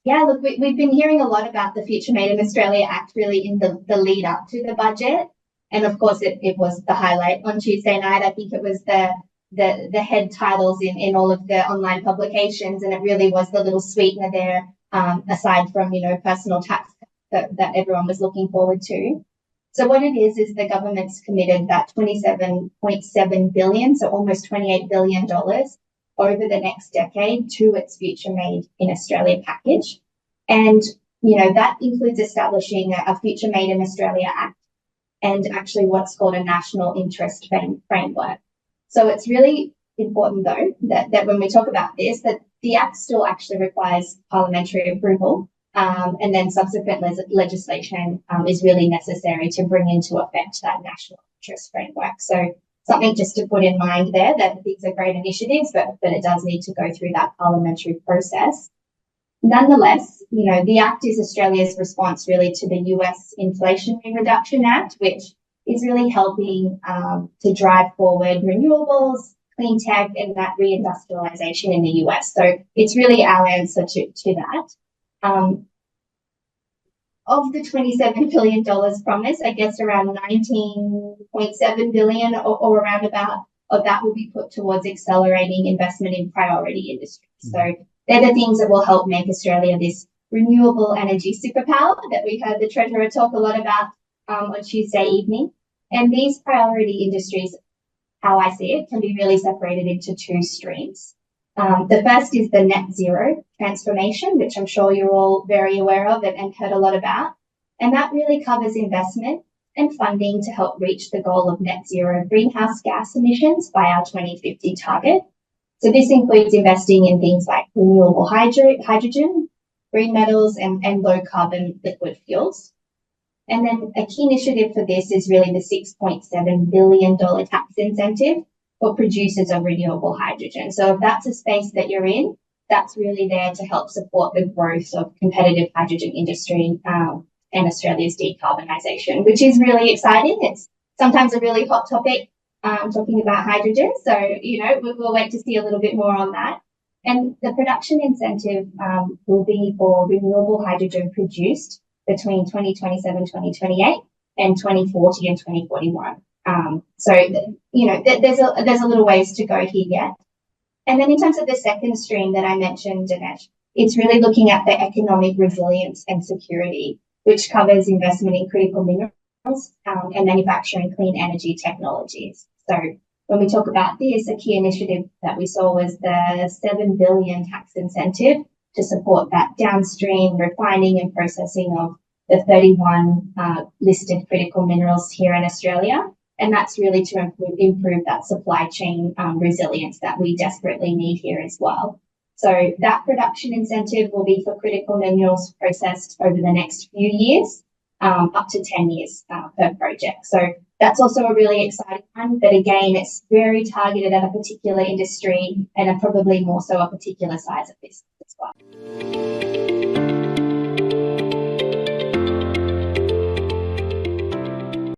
Yeah, look, we've been hearing a lot about the Future Made in Australia Act really in the lead up to the budget. And of course, it was the highlight on Tuesday night. I think it was the head titles in all of the online publications. And it really was the little sweetener there, aside from, personal tax that everyone was looking forward to. So what it is the government's committed that $27.7 billion, so almost $28 billion over the next decade to its Future Made in Australia package. And, that includes establishing a Future Made in Australia Act and actually what's called a national interest framework. So it's really important, though, that when we talk about this, that the Act still actually requires parliamentary approval, and then subsequent legislation is really necessary to bring into effect that national interest framework. So something just to put in mind there, that these are great initiatives, but it does need to go through that parliamentary process. Nonetheless, the Act is Australia's response really to the US Inflation Reduction Act, which is really helping to drive forward renewables, clean tech, and that reindustrialization in the US. So it's really our answer to that. Of the $27 billion promised, I guess around $19.7 billion or around about of that will be put towards accelerating investment in priority industries. So they're the things that will help make Australia this renewable energy superpower that we heard the Treasurer talk a lot about on Tuesday evening. And these priority industries, how I see it, can be really separated into two streams. The first is the net zero transformation, which I'm sure you're all very aware of and heard a lot about. And that really covers investment and funding to help reach the goal of net zero greenhouse gas emissions by our 2050 target. So this includes investing in things like renewable hydrogen, green metals, and low carbon liquid fuels. And then a key initiative for this is really the $6.7 billion tax incentive for producers of renewable hydrogen. So if that's a space that you're in, that's really there to help support the growth of competitive hydrogen industry and Australia's decarbonisation, which is really exciting. It's sometimes a really hot topic, talking about hydrogen. So, we'll wait to see a little bit more on that. And the production incentive will be for renewable hydrogen produced between 2027, 2028 and 2040 and 2041. There's a little ways to go here yet. And then in terms of the second stream that I mentioned, Dinesh, it's really looking at the economic resilience and security, which covers investment in critical minerals and manufacturing clean energy technologies. So when we talk about this, a key initiative that we saw was the $7 billion tax incentive to support that downstream refining and processing of the 31 listed critical minerals here in Australia. And that's really to improve that supply chain resilience that we desperately need here as well. So that production incentive will be for critical minerals processed over the next few years, up to 10 years per project. So that's also a really exciting one. But again, it's very targeted at a particular industry and probably more so a particular size of business as well.